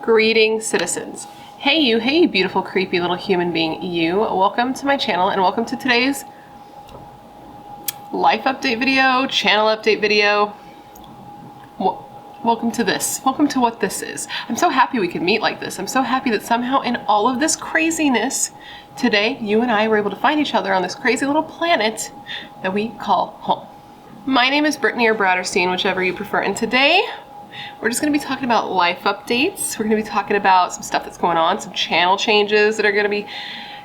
Greetings, citizens. Hey you beautiful creepy little human being you. Welcome to my channel and welcome to today's life update video, channel update video. Welcome to this. Welcome to what this is. I'm so happy we could meet like this. I'm so happy that somehow in all of this craziness, today you and I were able to find each other on this crazy little planet that we call home. My name is Brittany or Bratterstein, whichever you prefer, and today we're just going to be talking about life updates. We're going to be talking about some stuff that's going on, some channel changes that are going to be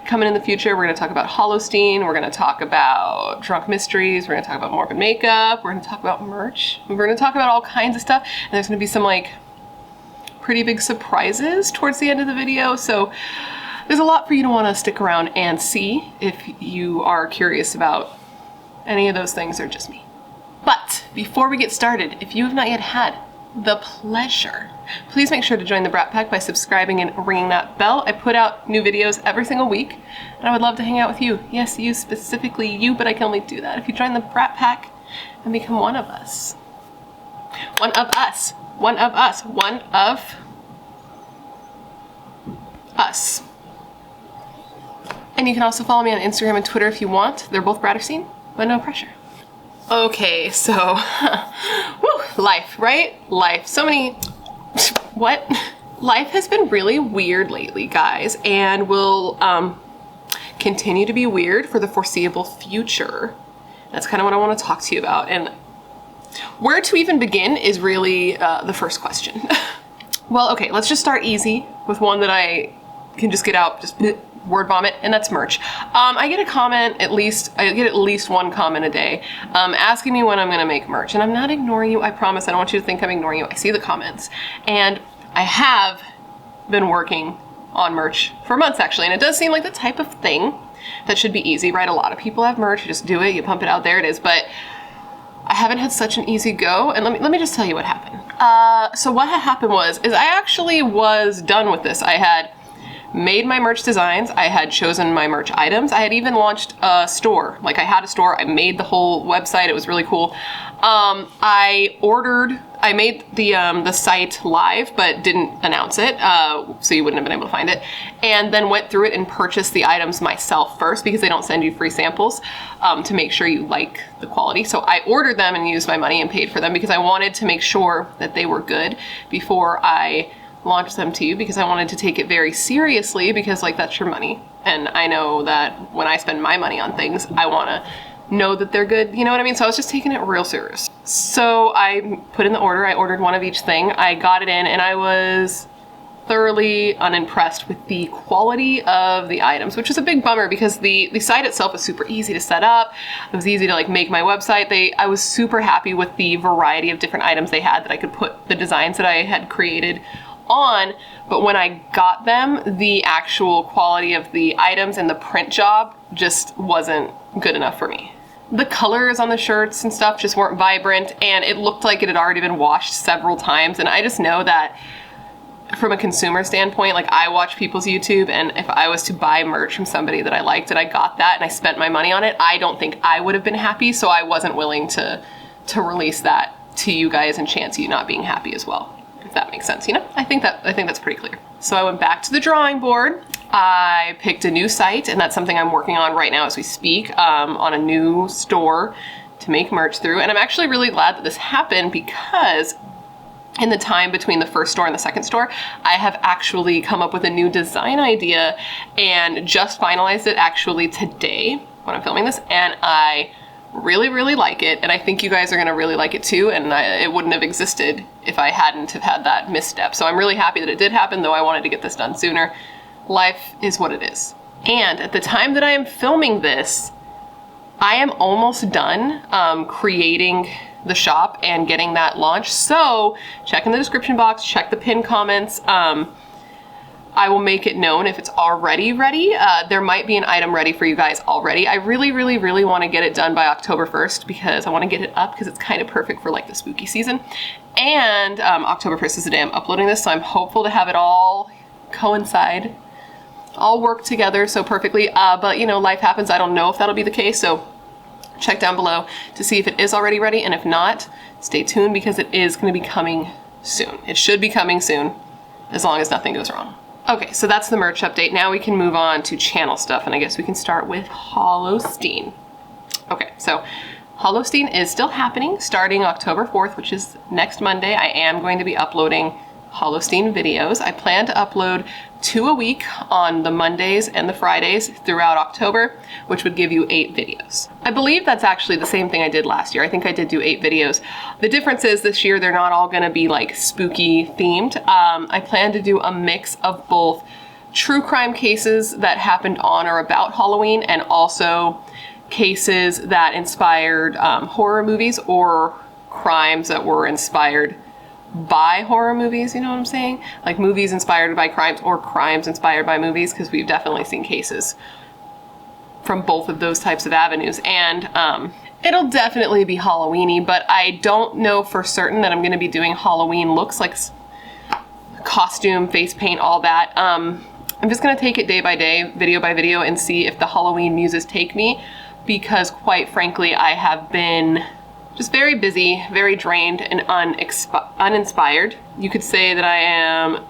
coming in the future. We're going to talk about Hallowstein. We're going to talk about drunk mysteries. We're going to talk about morbid makeup. We're going to talk about merch. We're going to talk about all kinds of stuff. And there's going to be some like pretty big surprises towards the end of the video. So there's a lot for you to want to stick around and see if you are curious about any of those things or just me. But before we get started, if you have not yet had the pleasure, please make sure to join the Brat Pack by subscribing and ringing that bell. I put out new videos every single week and I would love to hang out with you. Yes, you, specifically you, but I can only do that if you join the Brat Pack and become one of us. One of us. One of us. One of us. And you can also follow me on Instagram and Twitter if you want. They're both Bratterstein, but no pressure. Okay, so, whew, life, right? Life. So many, what? Life has been really weird lately, guys, and will continue to be weird for the foreseeable future. That's kind of what I want to talk to you about, and where to even begin is really the first question. Well, okay, let's just start easy with one that I can just get out, just word vomit, and that's merch. I get at least one comment a day asking me when I'm gonna make merch, and I'm not ignoring you, I promise. I don't want you to think I'm ignoring you. I see the comments, and I have been working on merch for months actually, and it does seem like the type of thing that should be easy, right? A lot of people have merch, you just do it, you pump it out, there it is, but I haven't had such an easy go, and let me just tell you what happened. So what had happened was I actually was done with this. I had made my merch designs, I had chosen my merch items, I had even launched a store. Like I had a store, I made the whole website, it was really cool. I made the site live, but didn't announce it, so you wouldn't have been able to find it. And then went through it and purchased the items myself first, because they don't send you free samples to make sure you like the quality. So I ordered them and used my money and paid for them because I wanted to make sure that they were good before I launch them to you, because I wanted to take it very seriously, because like that's your money, and I know that when I spend my money on things I want to know that they're good, you know what I mean? So I was just taking it real serious. So I put in the order, I ordered one of each thing, I got it in, and I was thoroughly unimpressed with the quality of the items, which is a big bummer because the site itself was super easy to set up. It was easy to like make my website. I was super happy with the variety of different items they had that I could put the designs that I had created on, but when I got them, the actual quality of the items and the print job just wasn't good enough for me. The colors on the shirts and stuff just weren't vibrant, and it looked like it had already been washed several times, and I just know that from a consumer standpoint, like I watch people's YouTube, and if I was to buy merch from somebody that I liked and I got that and I spent my money on it, I don't think I would have been happy, so I wasn't willing to release that to you guys and chance you not being happy as well. If that makes sense, you know? I think that's pretty clear. So I went back to the drawing board. I picked a new site, and that's something I'm working on right now as we speak, on a new store to make merch through. And I'm actually really glad that this happened, because in the time between the first store and the second store, I have actually come up with a new design idea and just finalized it actually today when I'm filming this, and I really like it, and I think you guys are gonna really like it too, and it wouldn't have existed if I hadn't have had that misstep. So I'm really happy that it did happen, though I wanted to get this done sooner. Life is what it is. And at the time that I am filming this, I am almost done creating the shop and getting that launched. So check in the description box, check the pinned comments. I will make it known if it's already ready. There might be an item ready for you guys already. I really want to get it done by October 1st because I want to get it up because it's kind of perfect for like the spooky season. And October 1st is the day I'm uploading this, so I'm hopeful to have it all coincide, all work together so perfectly. But you know, life happens. I don't know if that'll be the case, so check down below to see if it is already ready, and if not, stay tuned because it is going to be coming soon. It should be coming soon. as long as nothing goes wrong. Okay, so that's the merch update. Now we can move on to channel stuff, and I guess we can start with Hallowstein. Okay, so Hallowstein is still happening starting October 4th, which is next Monday. I am going to be uploading Hallowstein videos. I plan to upload 2 a week on the Mondays and the Fridays throughout October, which would give you 8 videos. I believe that's actually the same thing I did last year. I think I did do 8 videos. The difference is this year they're not all gonna be like spooky themed. I plan to do a mix of both true crime cases that happened on or about Halloween and also cases that inspired horror movies or crimes that were inspired by horror movies, you know what I'm saying? Like movies inspired by crimes or crimes inspired by movies, because we've definitely seen cases from both of those types of avenues. And it'll definitely be Halloween-y, but I don't know for certain that I'm going to be doing Halloween looks, like costume, face paint, all that. I'm just going to take it day by day, video by video, and see if the Halloween muses take me, because quite frankly, I have been just very busy, very drained, and uninspired. You could say that I am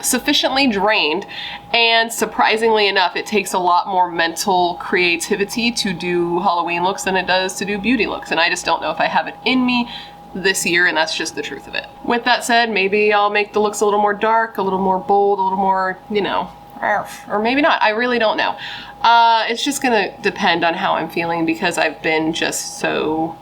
sufficiently drained, and surprisingly enough, it takes a lot more mental creativity to do Halloween looks than it does to do beauty looks, and I just don't know if I have it in me this year, and that's just the truth of it. With that said, maybe I'll make the looks a little more dark, a little more bold, a little more, you know, or maybe not. I really don't know. It's just gonna depend on how I'm feeling, because I've been just so...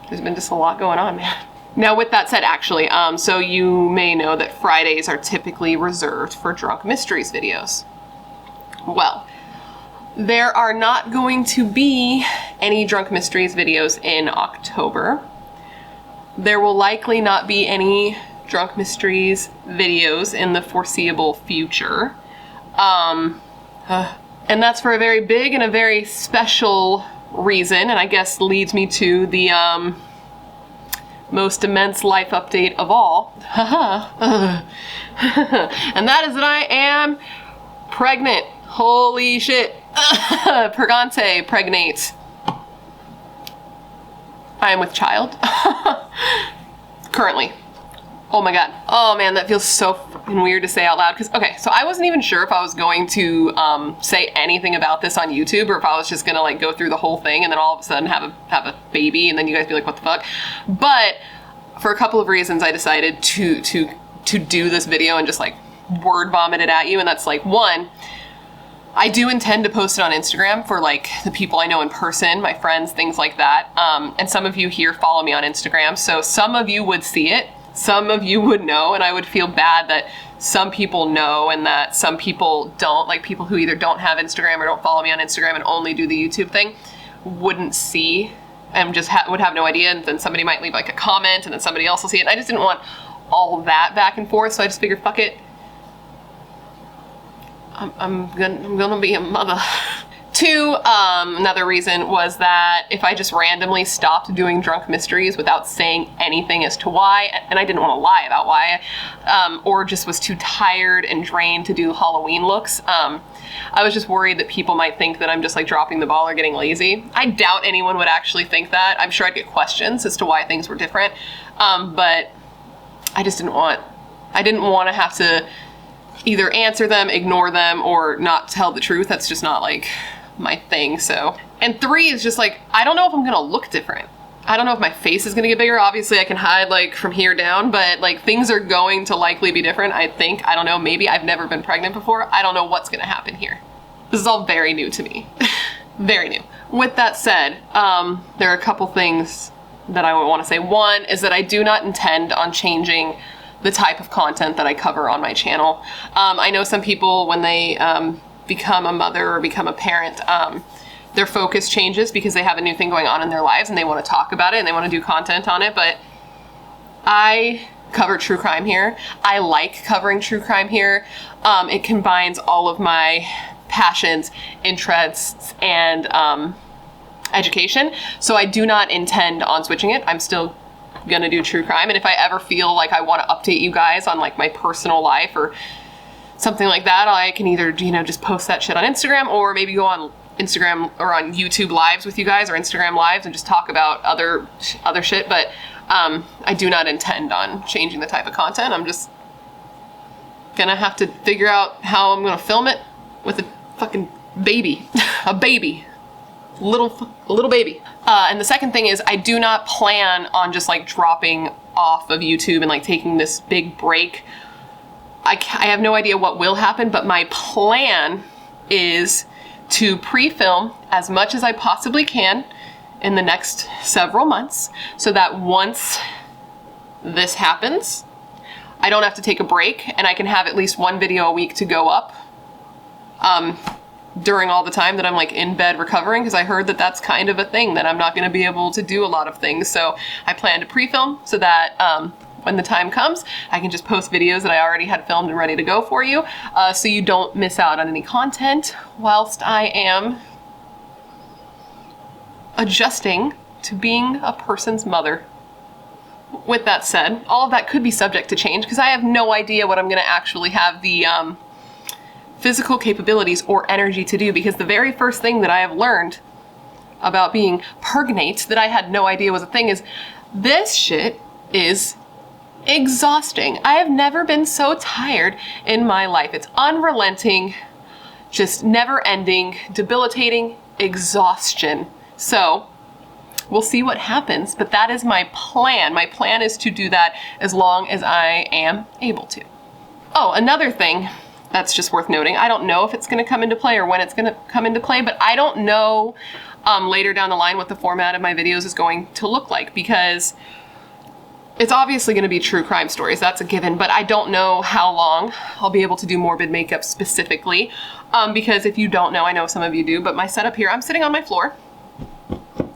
There's been just a lot going on, man. Now, with that said, actually, so you may know that Fridays are typically reserved for Drunk Mysteries videos. Well, there are not going to be any Drunk Mysteries videos in October. There will likely not be any Drunk Mysteries videos in the foreseeable future. And that's for a very big and a very special reason, and I guess leads me to the most immense life update of all. And that is that I am pregnant. Holy shit. Pregante, pregnate. I am with child. Currently. Oh my god. Oh man, that feels so fucking weird to say out loud. Because, okay, so I wasn't even sure if I was going to say anything about this on YouTube, or if I was just gonna like go through the whole thing and then all of a sudden have a baby and then you guys be like, what the fuck? But for a couple of reasons, I decided to do this video and just like word vomit it at you. And that's like, one, I do intend to post it on Instagram for like the people I know in person, my friends, things like that. And some of you here follow me on Instagram, so some of you would see it. Some of you would know, and I would feel bad that some people know and that some people don't, like people who either don't have Instagram or don't follow me on Instagram and only do the YouTube thing, wouldn't see and just would have no idea, and then somebody might leave like a comment and then somebody else will see it. And I just didn't want all that back and forth, so I just figured, fuck it. I'm gonna be a mother. Two, another reason was that if I just randomly stopped doing Drunk Mysteries without saying anything as to why, and I didn't want to lie about why, or just was too tired and drained to do Halloween looks, I was just worried that people might think that I'm just like dropping the ball or getting lazy. I doubt anyone would actually think that. I'm sure I'd get questions as to why things were different, but I just didn't want to have to either answer them, ignore them, or not tell the truth. That's just not like my thing. So, and three is just like, I don't know if I'm gonna look different. I don't know if my face is gonna get bigger. Obviously I can hide like from here down, but like things are going to likely be different, I think. I don't know, maybe. I've never been pregnant before. I don't know what's gonna happen here. This is all very new to me. Very new. With that said, there are a couple things that I want to say. One is that I do not intend on changing the type of content that I cover on my channel. I know some people, when they become a mother or become a parent, their focus changes because they have a new thing going on in their lives and they want to talk about it and they want to do content on it. But I cover true crime here. I like covering true crime here. It combines all of my passions, interests, and education. So I do not intend on switching it. I'm still gonna do true crime, and if I ever feel like I want to update you guys on like my personal life or something like that, I can either, you know, just post that shit on Instagram, or maybe go on Instagram or on YouTube lives with you guys, or Instagram lives, and just talk about other shit. But I do not intend on changing the type of content. I'm just gonna have to figure out how I'm gonna film it with a fucking baby. A baby. Little baby. And the second thing is I do not plan on just like dropping off of YouTube and like taking this big break. I have no idea what will happen, but my plan is to pre-film as much as I possibly can in the next several months so that once this happens, I don't have to take a break and I can have at least one video a week to go up during all the time that I'm like in bed recovering, because I heard that that's kind of a thing, that I'm not going to be able to do a lot of things. So I plan to pre-film so that when the time comes, I can just post videos that I already had filmed and ready to go for you, so you don't miss out on any content whilst I am adjusting to being a person's mother. With that said, all of that could be subject to change because I have no idea what I'm going to actually have the physical capabilities or energy to do, because the very first thing that I have learned about being pregnant that I had no idea was a thing is this shit is exhausting. I have never been so tired in my life. It's unrelenting, just never ending, debilitating exhaustion. So we'll see what happens, but that is my plan. My plan is to do that as long as I am able to. Oh, another thing that's just worth noting, I don't know if it's going to come into play or when it's going to come into play, but I don't know later down the line what the format of my videos is going to look like, because it's obviously going to be true crime stories, that's a given, but I don't know how long I'll be able to do morbid makeup specifically, because if you don't know, I know some of you do, but my setup here, I'm sitting on my floor.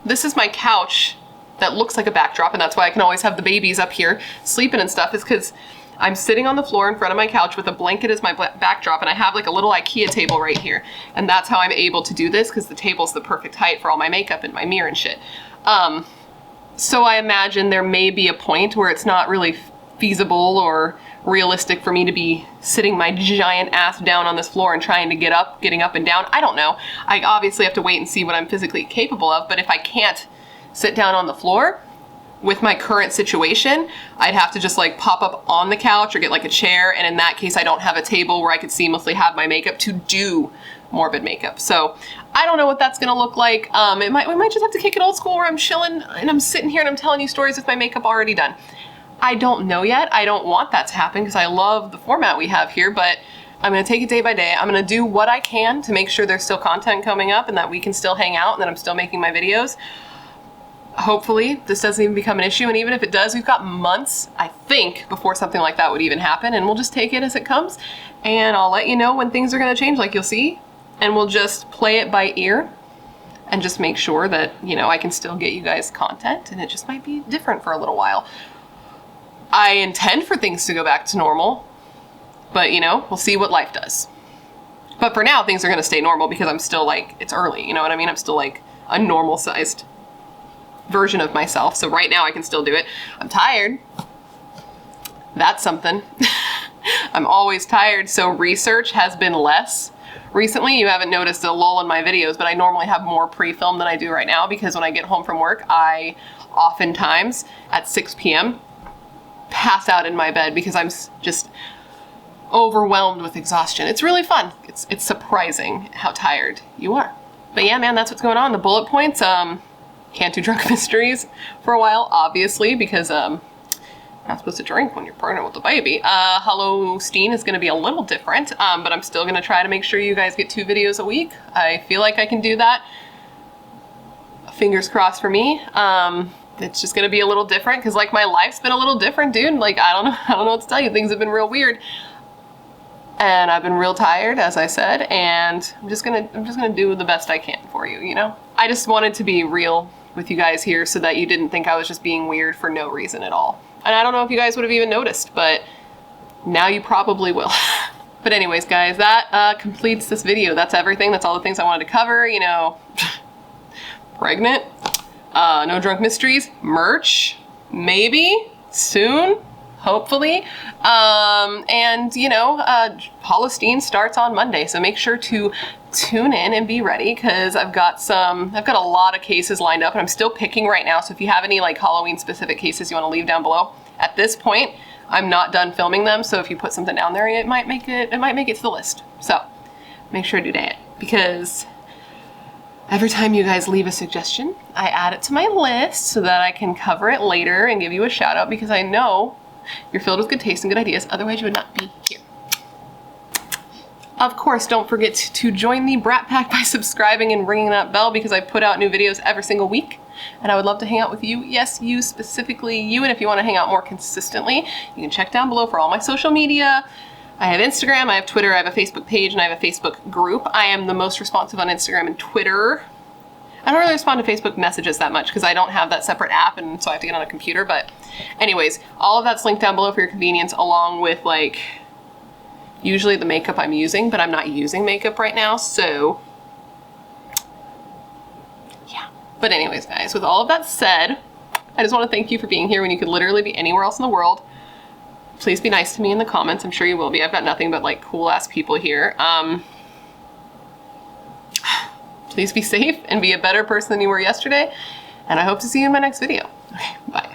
This is my couch that looks like a backdrop, and that's why I can always have the babies up here sleeping and stuff, is because I'm sitting on the floor in front of my couch with a blanket as my backdrop, and I have like a little IKEA table right here. And that's how I'm able to do this, because the table's the perfect height for all my makeup and my mirror and shit. So I imagine there may be a point where it's not really feasible or realistic for me to be sitting my giant ass down on this floor and trying to getting up and down. I don't know. I obviously have to wait and see what I'm physically capable of, but if I can't sit down on the floor with my current situation, I'd have to just like pop up on the couch or get like a chair, and in that case I don't have a table where I could seamlessly have my makeup to do morbid makeup. So I don't know what that's gonna look like. We might just have to kick it old school where I'm chilling and I'm sitting here and I'm telling you stories with my makeup already done. I don't know yet. I don't want that to happen because I love the format we have here, but I'm gonna take it day by day. I'm gonna do what I can to make sure there's still content coming up and that we can still hang out and that I'm still making my videos. Hopefully this doesn't even become an issue, and even if it does, we've got months, I think, before something like that would even happen, and we'll just take it as it comes, and I'll let you know when things are gonna change, like you'll see, and we'll just play it by ear and just make sure that, you know, I can still get you guys content, and it just might be different for a little while. I intend for things to go back to normal, but you know, we'll see what life does. But for now, things are gonna stay normal because I'm still like, it's early, you know what I mean? I'm still like a normal sized version of myself. So right now I can still do it. I'm tired. That's something. I'm always tired. So research has been less recently. You haven't noticed a lull in my videos, but I normally have more pre-film than I do right now because when I get home from work, I oftentimes at 6 p.m. pass out in my bed because I'm just overwhelmed with exhaustion. It's really fun. It's surprising how tired you are. But yeah, man, that's what's going on. The bullet points, can't do drunk mysteries for a while, obviously, because you're not supposed to drink when you're pregnant with a baby. Hallowstein is going to be a little different, but I'm still going to try to make sure you guys get 2 videos a week. I feel like I can do that. Fingers crossed for me. It's just going to be a little different because, like, my life's been a little different, dude. Like, I don't know what to tell you. Things have been real weird. And I've been real tired, as I said, and I'm just gonna do the best I can for you, you know? I just wanted to be real with you guys here so that you didn't think I was just being weird for no reason at all. And I don't know if you guys would have even noticed, but now you probably will. But anyways, guys, that completes this video. That's everything. That's all the things I wanted to cover, you know. Pregnant, no drunk mysteries, merch, maybe, soon. Hopefully, and you know, Hallowstein starts on Monday, so make sure to tune in and be ready because I've got a lot of cases lined up, and I'm still picking right now. So if you have any like Halloween specific cases you want to leave down below, at this point, I'm not done filming them, so if you put something down there, it might make it to the list. So make sure to do that, because every time you guys leave a suggestion, I add it to my list so that I can cover it later and give you a shout out, because I know you're filled with good taste and good ideas. Otherwise, you would not be here. Of course, don't forget to join the Brat Pack by subscribing and ringing that bell, because I put out new videos every single week. And I would love to hang out with you. Yes, you specifically, you. And if you want to hang out more consistently, you can check down below for all my social media. I have Instagram, I have Twitter, I have a Facebook page, and I have a Facebook group. I am the most responsive on Instagram and Twitter. I don't really respond to Facebook messages that much because I don't have that separate app, and so I have to get on a computer. But anyways, all of that's linked down below for your convenience, along with like usually the makeup I'm using, but I'm not using makeup right now, so yeah. But anyways, guys, with all of that said, I just want to thank you for being here when you could literally be anywhere else in the world. Please be nice to me in the comments. I'm sure you will be. I've got nothing but like cool ass people here. Please be safe and be a better person than you were yesterday. And I hope to see you in my next video. Okay, bye.